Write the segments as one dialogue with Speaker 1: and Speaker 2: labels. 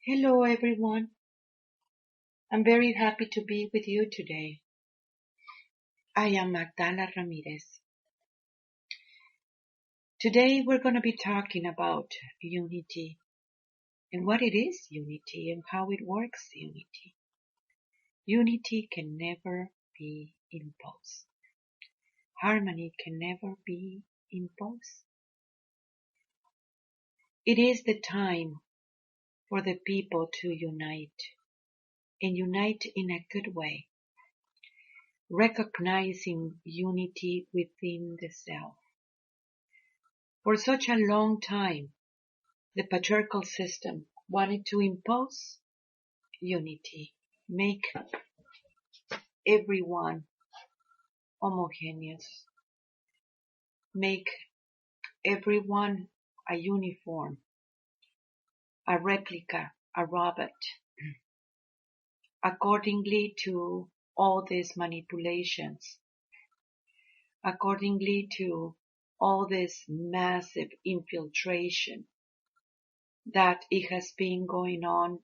Speaker 1: Hello everyone. I'm very happy to be with you today. I am Magdala Ramirez. Today we're going to be talking about unity and what it is unity and how it works unity. Unity can never be imposed. Harmony can never be imposed. It is the time for the people to unite and unite in a good way, recognizing unity within the self. For such a long time, the patriarchal system wanted to impose unity, make everyone homogeneous, make everyone a uniform, a replica, a robot, accordingly to all these manipulations, accordingly to all this massive infiltration that it has been going on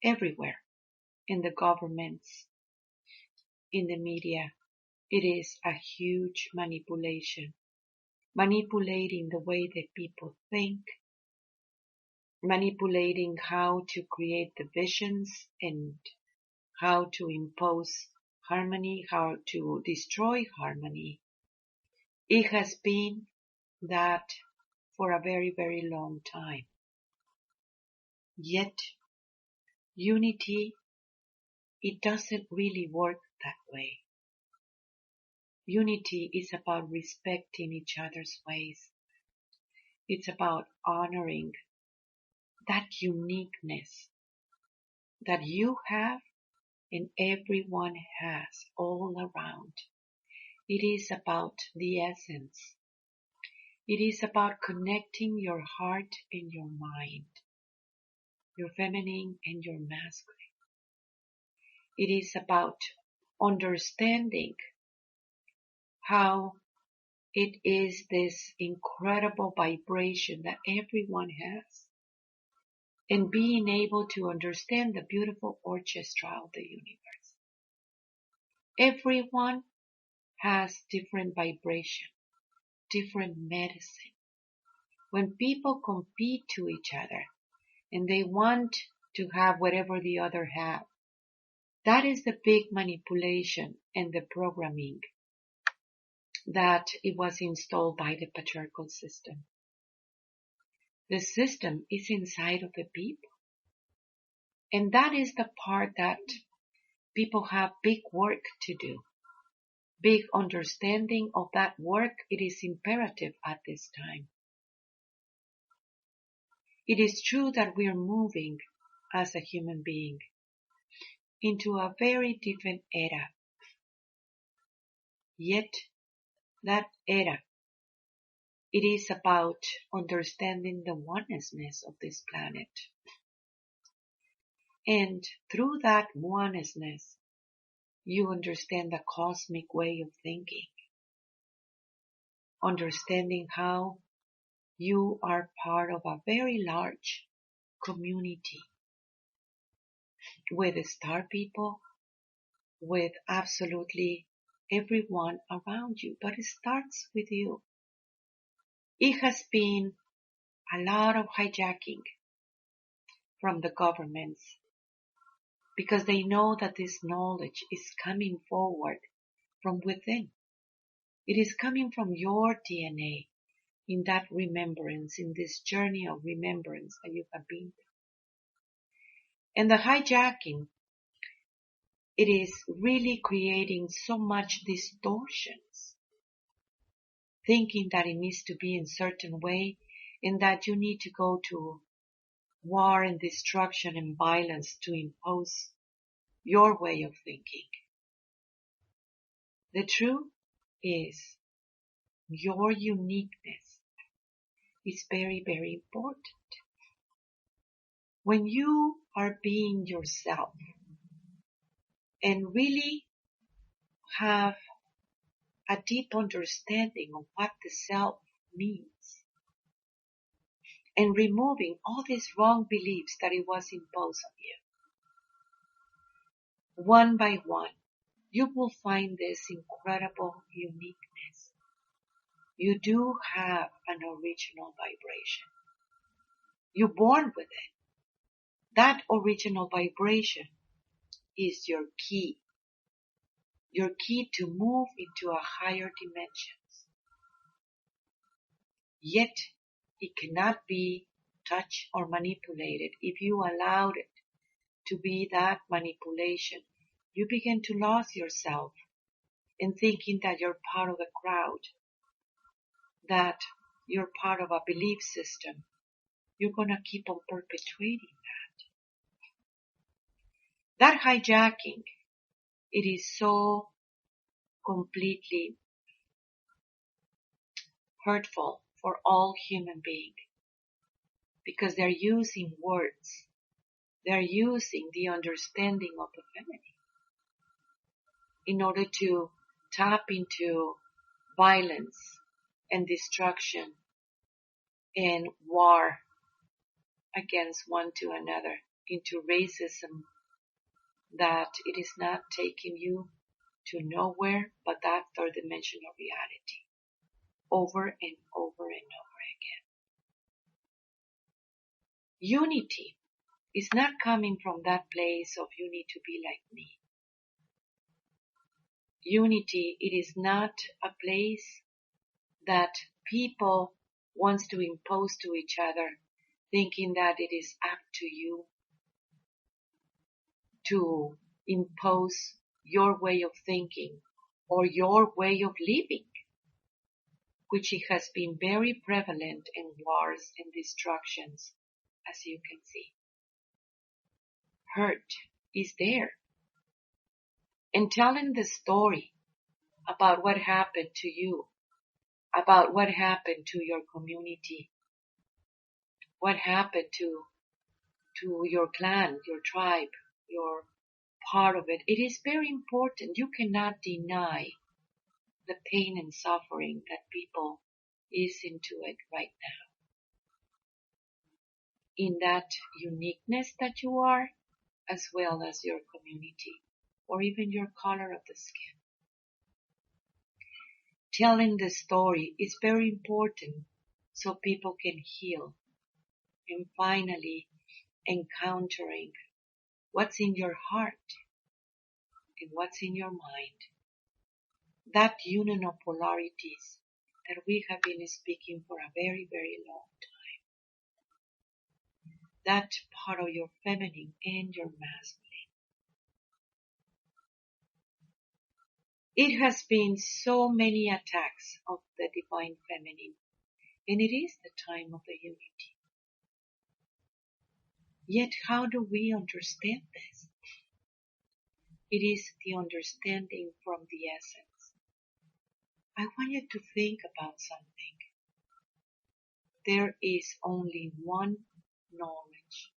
Speaker 1: everywhere in the governments, in the media. It is a huge manipulation, manipulating the way that people think, manipulating how to create the visions and how to impose harmony, how to destroy harmony. It has been that for a very, very long time. Yet, unity, it doesn't really work that way. Unity is about respecting each other's ways. It's about honoring that uniqueness that you have and everyone has all around. It is about the essence. It is about connecting your heart and your mind, your feminine and your masculine. It is about understanding how it is this incredible vibration that everyone has, and being able to understand the beautiful orchestra of the universe. Everyone has different vibration, different medicine. When people compete to each other and they want to have whatever the other have, that is the big manipulation and the programming that it was installed by the patriarchal system. The system is inside of the people. And that is the part that people have big work to do. Big understanding of that work, it is imperative at this time. It is true that we are moving as a human being into a very different era. Yet, that era, it is about understanding the oneness of this planet. And through that oneness, you understand the cosmic way of thinking. Understanding how you are part of a very large community with star people, with absolutely everyone around you, but it starts with you. It has been a lot of hijacking from the governments because they know that this knowledge is coming forward from within. It is coming from your DNA in that remembrance, in this journey of remembrance that you have been through. And the hijacking, it is really creating so much distortions, thinking that it needs to be in a certain way and that you need to go to war and destruction and violence to impose your way of thinking. The truth is your uniqueness is very, very important. When you are being yourself and really have a deep understanding of what the self means, and removing all these wrong beliefs that it was imposed on you. One by one, you will find this incredible uniqueness. You do have an original vibration. You're born with it. That original vibration is your key to move into a higher dimensions. Yet, it cannot be touched or manipulated. If you allowed it to be that manipulation, you begin to lose yourself in thinking that you're part of the crowd, that you're part of a belief system. You're going to keep on perpetuating that. That hijacking, it is so completely hurtful for all human beings because they're using words. They're using the understanding of the feminine in order to tap into violence and destruction and war against one to another, into racism that it is not taking you to nowhere but that third dimensional reality over and over and over again. Unity is not coming from that place of you need to be like me. Unity, it is not a place that people wants to impose to each other, thinking that it is up to you to impose your way of thinking or your way of living, which it has been very prevalent in wars and destructions, as you can see. Hurt is there. And telling the story about what happened to you, about what happened to your community, what happened to your clan, your tribe, your part of it. It is very important. You cannot deny the pain and suffering that people is into it right now. In that uniqueness that you are, as well as your community, or even your color of the skin. Telling the story is very important so people can heal and finally encountering what's in your heart and what's in your mind. That union of polarities that we have been speaking for a very, very long time. That part of your feminine and your masculine. It has been so many attacks of the divine feminine, and it is the time of the unity. Yet how do we understand this? It is the understanding from the essence. I want you to think about something. There is only one knowledge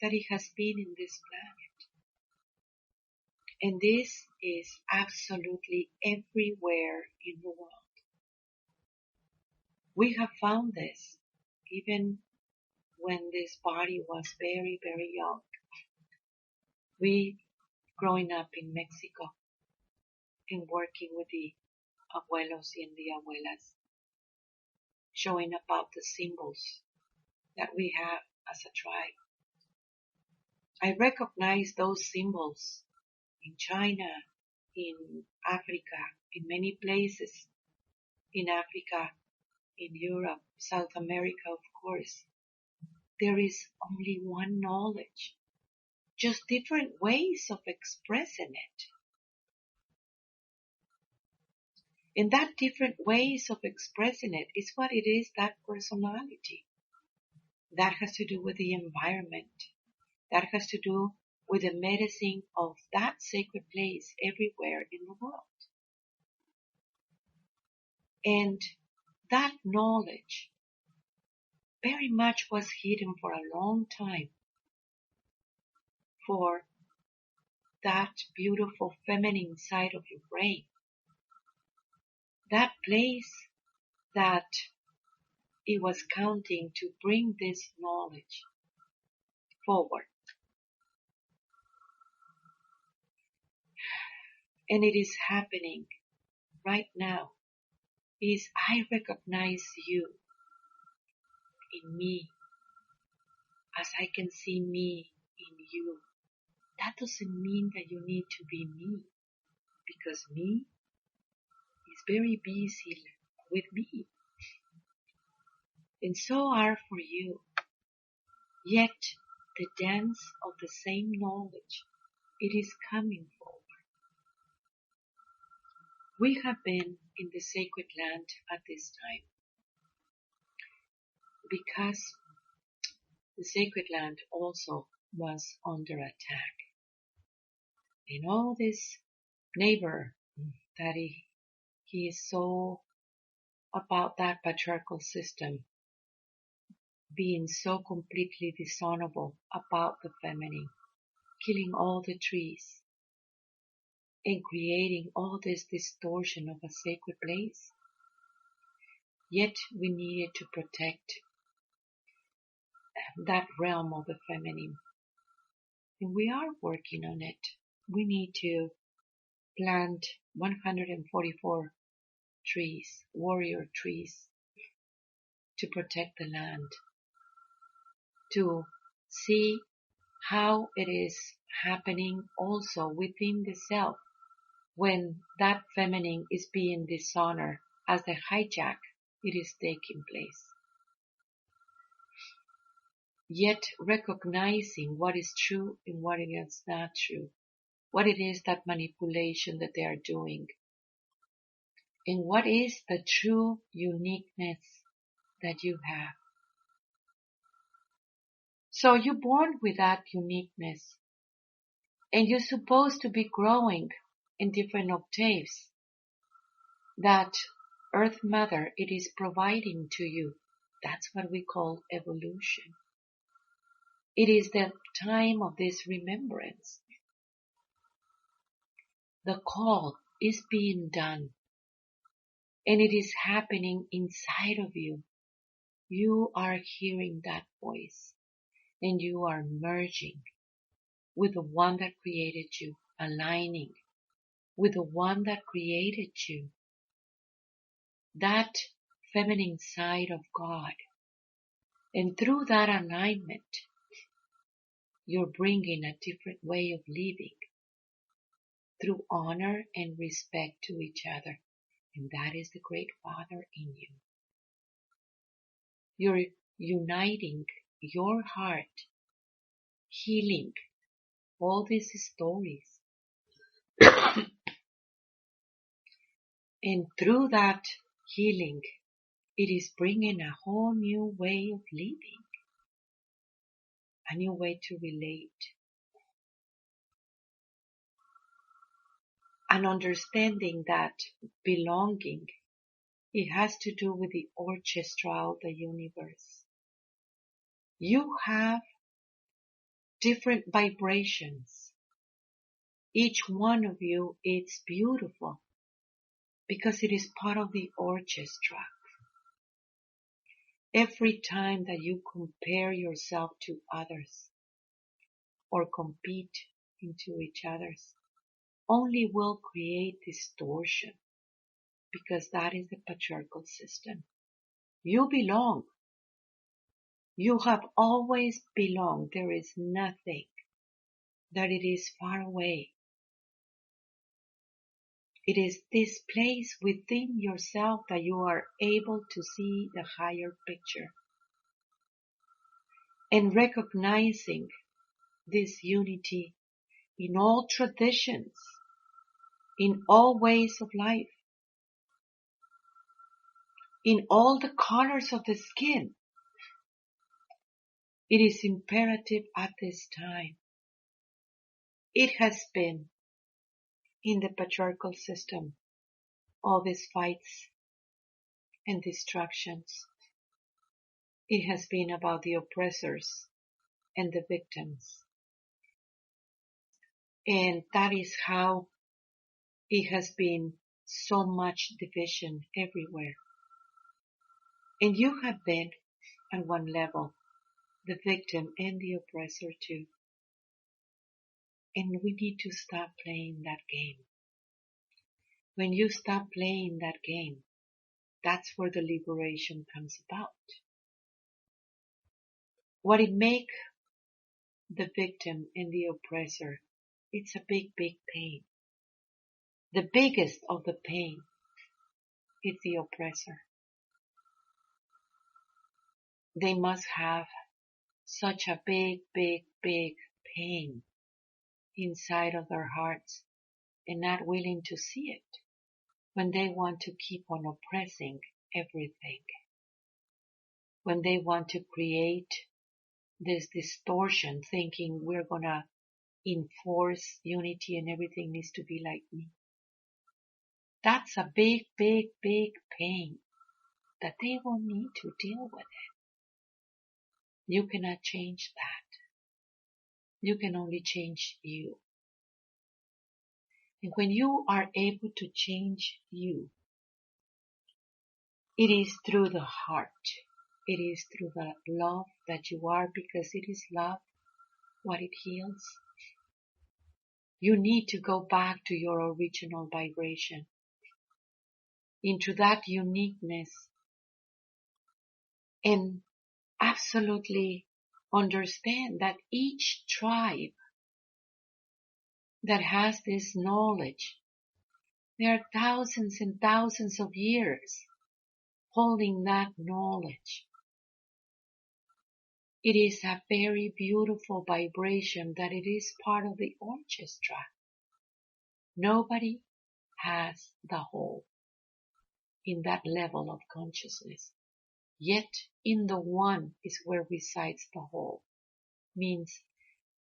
Speaker 1: that it has been in this planet. And this is absolutely everywhere in the world. We have found this even when this body was very, very young. We, growing up in Mexico and working with the abuelos and the abuelas, showing about the symbols that we have as a tribe. I recognize those symbols in China, in Africa, in many places, in Africa, in Europe, South America, of course. There is only one knowledge, just different ways of expressing it. And that different ways of expressing it is what it is, that personality. That has to do with the environment. That has to do with the medicine of that sacred place everywhere in the world. And that knowledge very much was hidden for a long time for that beautiful feminine side of your brain. That place that it was counting to bring this knowledge forward. And it is happening right now. Is I recognize you in me as I can see me in you. That doesn't mean that you need to be me, because me is very busy with me, and so are for you. Yet the dance of the same knowledge, it is coming forward. We have been in the sacred land at this time because the sacred land also was under attack. And all this neighbor that he is so about that patriarchal system being so completely dishonorable about the feminine, killing all the trees and creating all this distortion of a sacred place. Yet we needed to protect that realm of the feminine. And we are working on it. We need to plant 144 trees, warrior trees, to protect the land, to see how it is happening also within the self when that feminine is being dishonored as the hijack it is taking place. Yet recognizing what is true and what it is not true, what it is that manipulation that they are doing, and what is the true uniqueness that you have. So you're born with that uniqueness, and you're supposed to be growing in different octaves that Earth Mother it is providing to you. That's what we call evolution. It is the time of this remembrance. The call is being done, and it is happening inside of you. You are hearing that voice, and you are merging with the one that created you, aligning with the one that created you. That feminine side of God. And through that alignment, you're bringing a different way of living through honor and respect to each other. And that is the great Father in you. You're uniting your heart, healing all these stories. And through that healing, it is bringing a whole new way of living, a new way to relate, and understanding that belonging, it has to do with the orchestra of the universe. You have different vibrations. Each one of you is beautiful because it is part of the orchestra. Every time that you compare yourself to others or compete into each others, only will create distortion because that is the patriarchal system. You belong. You have always belonged. There is nothing that it is far away. It is this place within yourself that you are able to see the higher picture. And recognizing this unity in all traditions, in all ways of life, in all the colors of the skin. It is imperative at this time. It has been in the patriarchal system, all these fights and destructions. It has been about the oppressors and the victims. And that is how it has been so much division everywhere. And you have been, at one level, the victim and the oppressor too. And we need to stop playing that game. When you stop playing that game, that's where the liberation comes about. What it makes the victim and the oppressor, it's a big, big pain. The biggest of the pain is the oppressor. They must have such a big, big, big pain inside of their hearts and not willing to see it when they want to keep on oppressing everything. When they want to create this distortion thinking we're gonna enforce unity and everything needs to be like me. That's a big, big, big pain that they will need to deal with it. You cannot change that. You can only change you. And when you are able to change you, it is through the heart. It is through the love that you are, because it is love what it heals. You need to go back to your original vibration, into that uniqueness, and absolutely understand that each tribe that has this knowledge, there are thousands and thousands of years holding that knowledge. It is a very beautiful vibration that it is part of the orchestra. Nobody has the whole in that level of consciousness. Yet in the one is where resides the whole. Means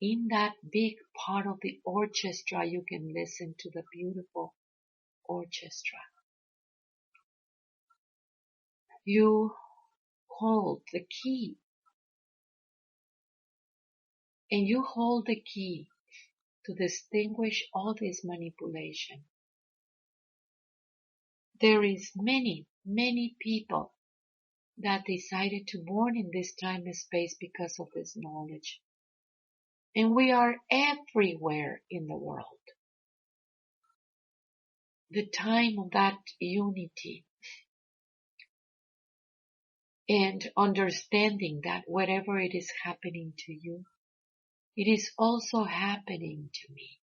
Speaker 1: in that big part of the orchestra you can listen to the beautiful orchestra. You hold the key. And you hold the key to distinguish all this manipulation. There is many, many people that decided to born in this time and space because of this knowledge. And we are everywhere in the world. The time of that unity and understanding that whatever it is happening to you, it is also happening to me.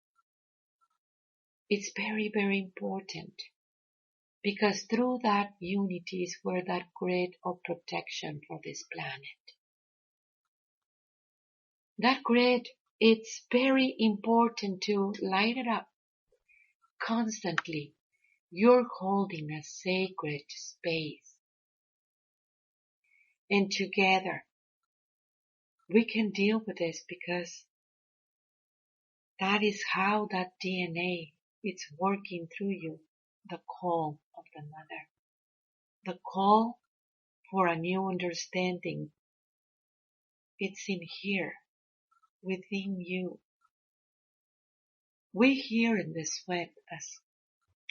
Speaker 1: It's very, very important, because through that unity is where that grid of protection for this planet. That grid, it's very important to light it up constantly. You're holding a sacred space. And together, we can deal with this, because that is how that DNA is working through you, the call of the mother. The call for a new understanding. It's in here, within you. We here in the sweat, as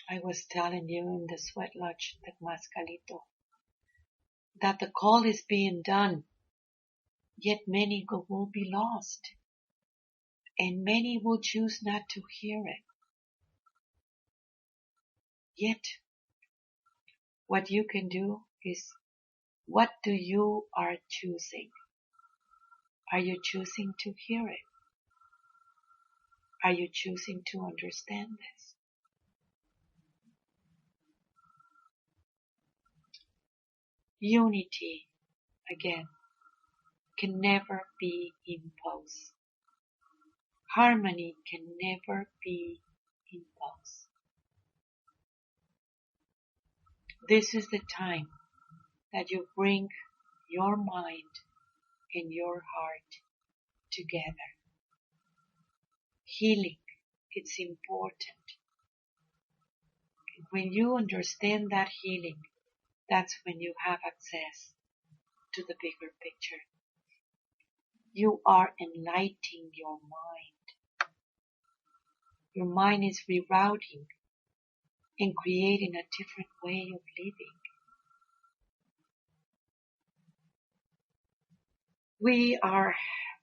Speaker 1: I was telling you in the sweat lodge, the Mascalito, that the call is being done, yet many will be lost, and many will choose not to hear it. Yet, what you can do is, what do you are choosing? Are you choosing to hear it? Are you choosing to understand this? Unity, again, can never be imposed. Harmony can never be imposed. This is the time that you bring your mind and your heart together. Healing, it's important. When you understand that healing, that's when you have access to the bigger picture. You are enlightening your mind. Your mind is rerouting and creating a different way of living. We are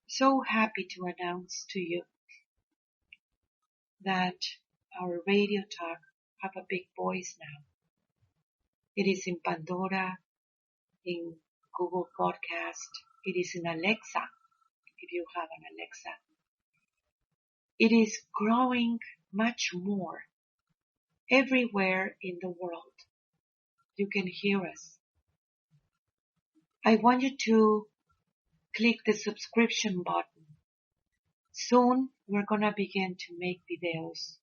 Speaker 1: so happy to announce to you that our radio talk have a big voice now. It is in Pandora, in Google Podcast. It is in Alexa, if you have an Alexa. It is growing much more everywhere in the world. You can hear us. I want you to click the subscription button. Soon we're gonna begin to make videos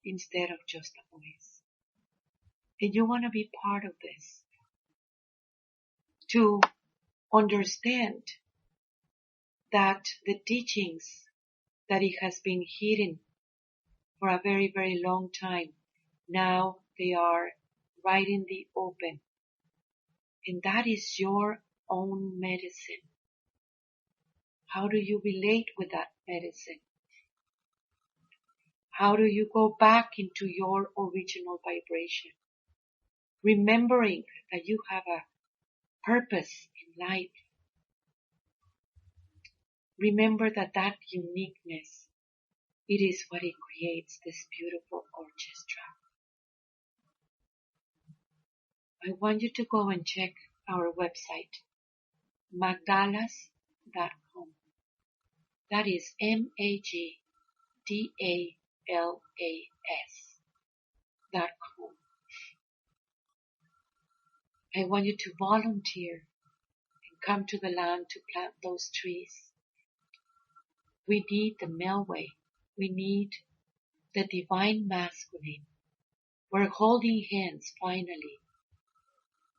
Speaker 1: instead of just a voice. And you wanna be part of this to understand that the teachings that it has been hidden for a very, very long time, now they are right in the open. And that is your own medicine. How do you relate with that medicine? How do you go back into your original vibration? Remembering that you have a purpose in life. Remember that that uniqueness, it is what it creates this beautiful orchestra. I want you to go and check our website, magdalas.com. That is MAGDALAS.com. I want you to volunteer and come to the land to plant those trees. We need the male way. We need the divine masculine. We're holding hands finally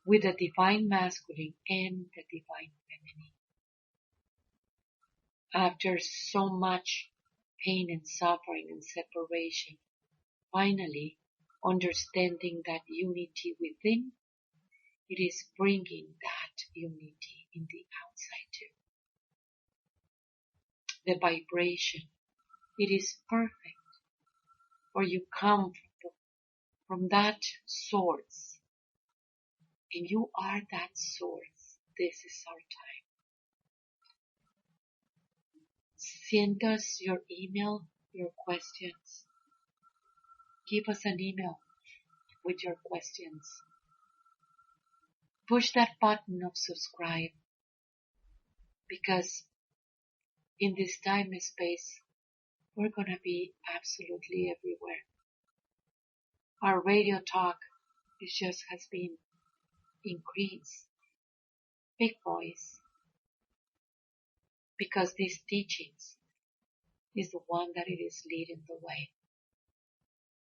Speaker 1: with the divine masculine and the divine feminine. After so much pain and suffering and separation, finally understanding that unity within, it is bringing that unity in the outside too. The vibration, it is perfect, for you come from that source, and you are that source. This is our time. Send us your email, your questions. Give us an email with your questions. Push that button of subscribe, because in this time and space, we're gonna be absolutely everywhere. Our radio talk has been increased, big voice, because these teachings is the one that it is leading the way.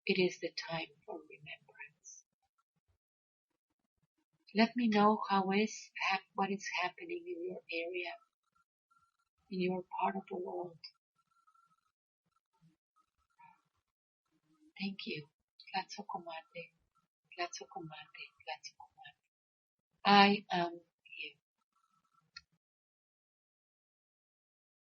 Speaker 1: It is the time for remembrance. Let me know what is happening in your area, in your part of the world. Thank you. Tlatzocomate, Tlatzocomate, Tlatzocomate. I am